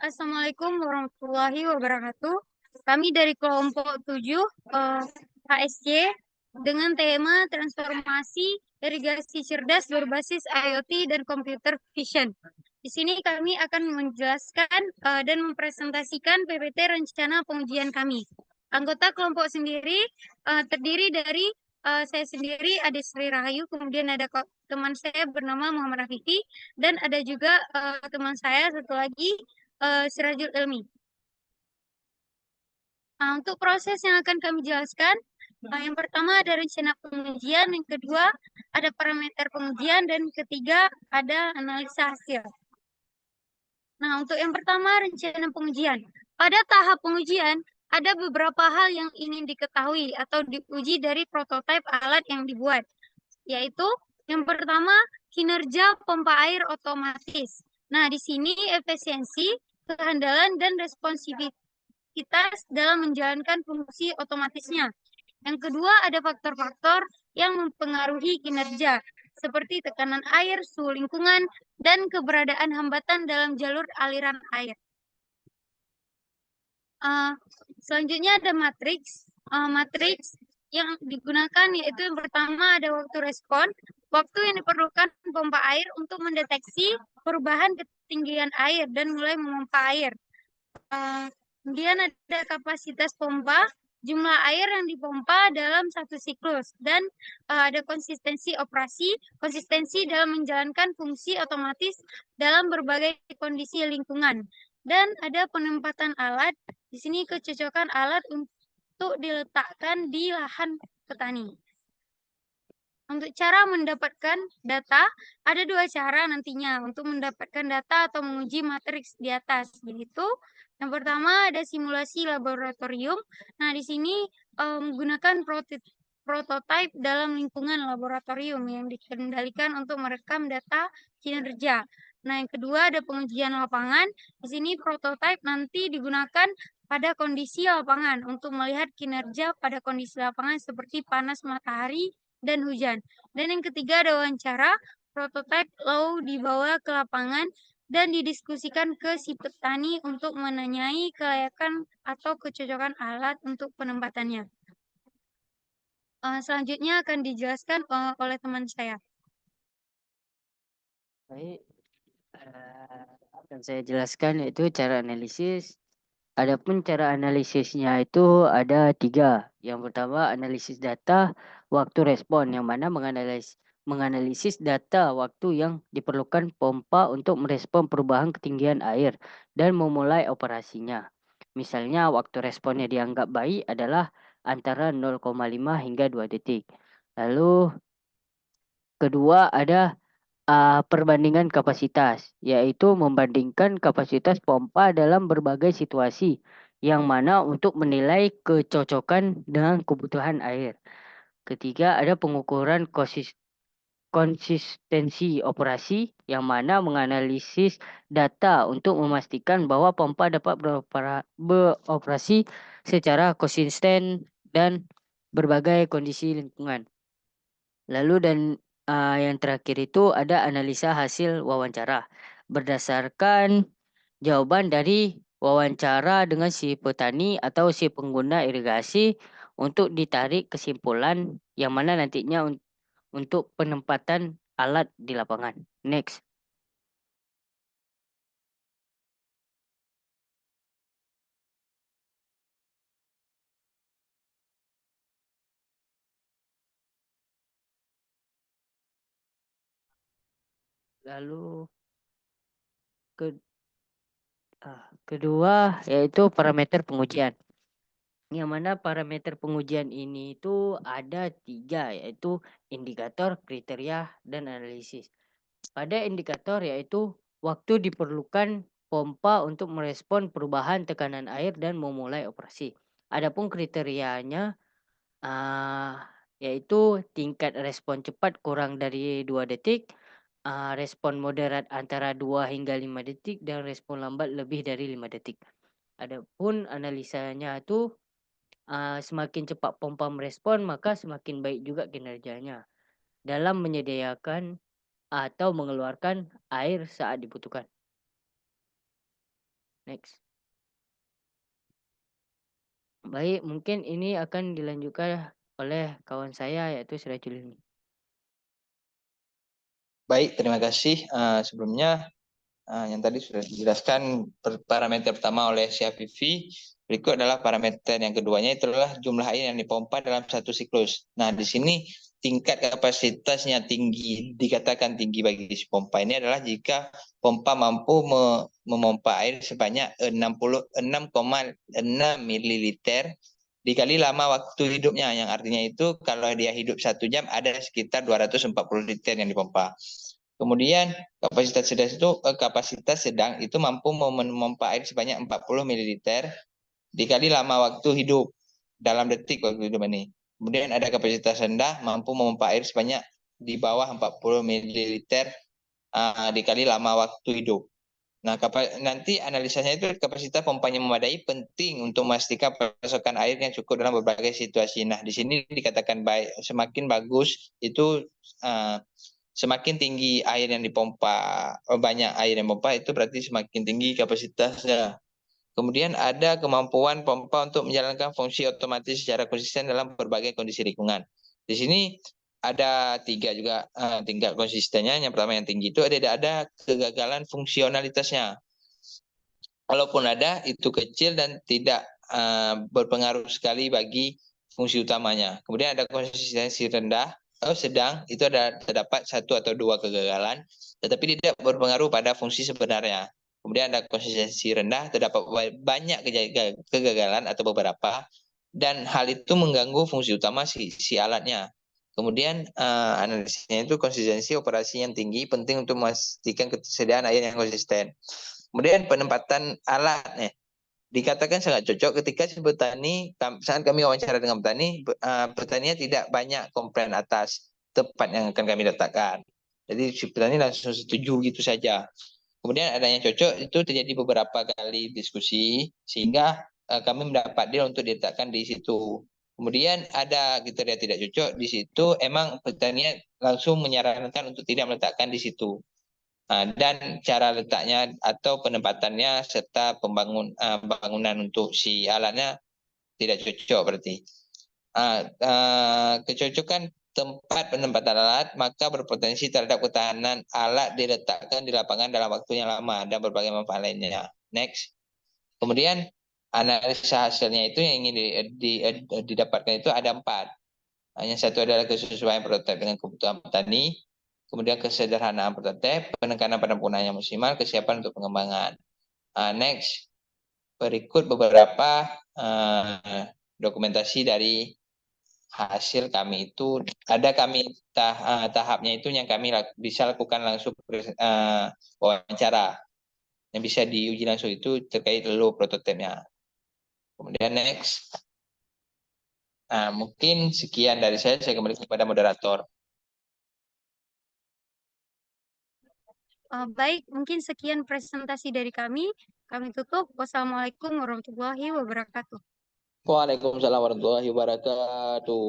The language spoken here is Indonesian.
Assalamualaikum warahmatullahi wabarakatuh. Kami dari kelompok 7 HSC dengan tema transformasi irigasi cerdas berbasis IoT dan computer vision. Di sini kami akan menjelaskan dan mempresentasikan PPT rencana pengujian kami. Anggota kelompok sendiri terdiri dari saya sendiri, Ade Sri Rahayu, kemudian ada teman saya bernama Muhammad Rafifi, dan ada juga teman saya satu lagi, Sirajul Ilmi. Untuk proses yang akan kami jelaskan, yang pertama ada rencana pengujian, yang kedua ada parameter pengujian, dan ketiga ada analisa hasil. Nah, untuk yang pertama rencana pengujian. Pada tahap pengujian, ada beberapa hal yang ingin diketahui atau diuji dari prototipe alat yang dibuat, yaitu yang pertama kinerja pompa air otomatis. Nah, di sini efisiensi, kehandalan, dan responsivitas dalam menjalankan fungsi otomatisnya. Yang kedua, ada faktor-faktor yang mempengaruhi kinerja, seperti tekanan air, suhu lingkungan, dan keberadaan hambatan dalam jalur aliran air. Selanjutnya ada matriks. Matriks yang digunakan yaitu yang pertama ada waktu respon, waktu yang diperlukan pompa air untuk mendeteksi perubahan ketinggian air dan mulai memompa air. Kemudian ada kapasitas pompa, jumlah air yang dipompa dalam satu siklus, dan ada konsistensi operasi, konsistensi dalam menjalankan fungsi otomatis dalam berbagai kondisi lingkungan. Dan ada penempatan alat, di sini kecocokan alat untuk diletakkan di lahan petani. Untuk cara mendapatkan data, ada dua cara nantinya untuk mendapatkan data atau menguji matriks di atas, yaitu yang pertama ada simulasi laboratorium. Nah, di sini menggunakan prototipe dalam lingkungan laboratorium yang dikendalikan untuk merekam data kinerja. Nah, yang kedua ada pengujian lapangan. Di sini prototipe nanti digunakan pada kondisi lapangan untuk melihat kinerja pada kondisi lapangan seperti panas matahari dan hujan. Dan yang ketiga ada wawancara, prototipe lalu dibawa ke lapangan dan didiskusikan ke si petani untuk menanyai kelayakan atau kecocokan alat untuk penempatannya. Selanjutnya akan dijelaskan oleh teman saya. Baik, akan saya jelaskan yaitu cara analisis. Adapun cara analisisnya itu ada 3. Yang pertama analisis data waktu respon, yang mana menganalisis data waktu yang diperlukan pompa untuk merespon perubahan ketinggian air dan memulai operasinya. Misalnya waktu responnya dianggap baik adalah antara 0,5 hingga 2 detik. Lalu kedua ada perbandingan kapasitas, yaitu membandingkan kapasitas pompa dalam berbagai situasi, yang mana untuk menilai kecocokan dengan kebutuhan air. Ketiga, ada pengukuran konsistensi operasi, yang mana menganalisis data untuk memastikan bahwa pompa dapat beroperasi secara konsisten dan berbagai kondisi lingkungan. Lalu yang terakhir itu ada analisa hasil wawancara. Berdasarkan jawaban dari wawancara dengan si petani atau si pengguna irigasi untuk ditarik kesimpulan yang mana nantinya untuk penempatan alat di lapangan. Next. Lalu kedua yaitu parameter pengujian. Yang mana parameter pengujian ini itu ada 3, yaitu indikator, kriteria, dan analisis. Pada indikator yaitu waktu diperlukan pompa untuk merespon perubahan tekanan air dan memulai operasi. Adapun kriterianya yaitu tingkat respon cepat kurang dari 2 detik, respon moderat antara 2 hingga 5 detik, dan respon lambat lebih dari 5 detik. Adapun analisanya itu semakin cepat pompa merespon, maka semakin baik juga kinerjanya dalam menyediakan atau mengeluarkan air saat dibutuhkan. Next. Baik, mungkin ini akan dilanjutkan oleh kawan saya yaitu Sirajul. Baik, terima kasih. Sebelumnya yang tadi sudah dijelaskan parameter pertama oleh Syafifi. Berikut adalah parameter yang keduanya, itu adalah jumlah air yang dipompa dalam satu siklus. Nah, di sini tingkat kapasitasnya tinggi, dikatakan tinggi bagi si pompa ini adalah jika pompa mampu memompa air sebanyak 66,6 mililiter dikali lama waktu hidupnya, yang artinya itu kalau dia hidup 1 jam ada sekitar 240 liter yang dipompa. Kemudian kapasitas sedang itu mampu memompa air sebanyak 40 mililiter dikali lama waktu hidup dalam detik waktu hidup ini. Kemudian ada kapasitas rendah mampu memompa air sebanyak di bawah 40 mililiter dikali lama waktu hidup. Nah, nanti analisanya itu kapasitas pompanya memadai penting untuk memastikan pasokan air yang cukup dalam berbagai situasi. Nah, di sini dikatakan baik, semakin bagus itu semakin tinggi air yang dipompa, banyak air yang dipompa itu berarti semakin tinggi kapasitasnya. Kemudian ada kemampuan pompa untuk menjalankan fungsi otomatis secara konsisten dalam berbagai kondisi lingkungan. Di sini ada tiga juga tingkat konsistennya. Yang pertama yang tinggi itu ada kegagalan fungsionalitasnya. Kalaupun ada, itu kecil dan tidak berpengaruh sekali bagi fungsi utamanya. Kemudian ada konsistensi rendah, sedang, itu terdapat 1 atau 2 kegagalan, tetapi tidak berpengaruh pada fungsi sebenarnya. Kemudian ada konsistensi rendah, terdapat banyak kegagalan atau beberapa, dan hal itu mengganggu fungsi utama si alatnya. Kemudian analisisnya itu konsistensi operasi yang tinggi, penting untuk memastikan ketersediaan air yang konsisten. Kemudian penempatan alat nih dikatakan sangat cocok ketika si petani, saat kami wawancara dengan petani, petaninya tidak banyak komplain atas tempat yang akan kami letakkan. Jadi si petani langsung setuju gitu saja. Kemudian adanya cocok itu terjadi beberapa kali diskusi sehingga kami mendapat deal untuk diletakkan di situ. Kemudian ada kriteria tidak cocok di situ, emang petaninya langsung menyarankan untuk tidak meletakkan di situ. Dan cara letaknya atau penempatannya serta bangunan untuk si alatnya tidak cocok berarti. Kecocokan tempat penempatan alat maka berpotensi terhadap ketahanan alat diletakkan di lapangan dalam waktu yang lama dan berbagai manfaat lainnya. Next. Kemudian analisa hasilnya itu yang ingin didapatkan itu ada 4. Yang satu adalah kesesuaian prototipe dengan kebutuhan petani, kemudian kesederhanaan prototipe, penekanan pada penggunaan yang maksimal, kesiapan untuk pengembangan. Next, berikut beberapa dokumentasi dari hasil kami itu. Ada kami tahapnya itu yang kami bisa lakukan langsung wawancara. Yang bisa diuji langsung itu terkait low prototipenya. Kemudian next. Mungkin sekian dari saya kembali kepada moderator. Baik, mungkin sekian presentasi dari kami. Kami tutup. Wassalamualaikum warahmatullahi wabarakatuh. Waalaikumsalam warahmatullahi wabarakatuh.